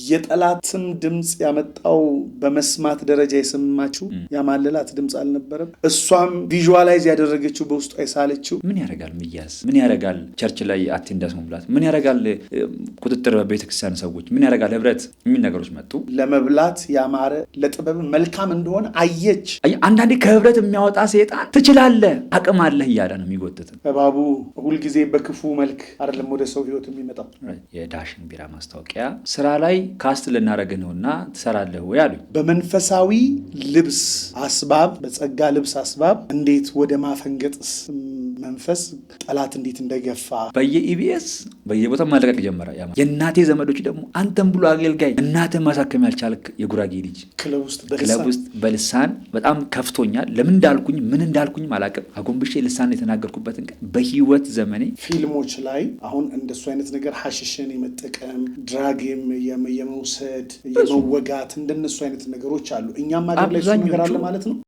የጠላትም ድምጽ ያመጣው በመስማት ደረጃ የሰማችው ያማለላት ድምጽ አልነበረም። እሷም ቪዥዋላይዝ ያደረገችው በውስጧ የሳለችው ምን ያረጋል መያዝ፣ ምን ያረጋል ቸርች ላይ አቴንዳንስ መሙላት፣ ምን ያረጋል ቁጥጥር በቤተክርስቲያን ሰዎች፣ ምን ያረጋል ህብረት የሚል ነገሮች መጡ። ለመብላት ያማረ ለጥበብ መልካም እንደሆነ አየች። አንዳንዴ ከህብረት የሚያወጣ ሰይጣን ትችላለህ፣ አቅም አለህ እያለ ነው የሚጎትት። እባቡ ሁልጊዜ በክፉ መልክ አይደለም ወደ ሰው ህይወት የሚመጣው። የዳሽን ቢራ ማስታወቂያ ስራ ላይ ካስት ልናረግህ ነውና ትሰራለህ ወይ አሉኝ። በመንፈሳዊ ልብስ አስባብ፣ በጸጋ ልብስ አስባብ እንዴት ወደ ማፈንገጥስ መንፈስ ጠላት እንዴት እንደገፋ በየኢቢኤስ በየቦታው ማለቀቅ ጀመረ። የእናቴ ዘመዶች ደግሞ አንተም ብሎ አገልጋይ እናትህ ማሳከም ያልቻልክ የጉራጌ ልጅ ክለብ ውስጥ በልሳን በጣም ከፍቶኛል። ምን እንዳልኩኝ አላውቅም። አጎንብሼ ልሳን የተናገርኩበትን ቀን በህይወት ዘመኔ ፊልሞች ላይ አሁን እንደሱ አይነት ነገር ሐሽሽን የመጠቀም ድራግ የመውሰድ የመወጋት እንደነሱ አይነት ነገሮች አሉ። እኛም አገር ላይ እሱ ነገር አለ ማለት ነው።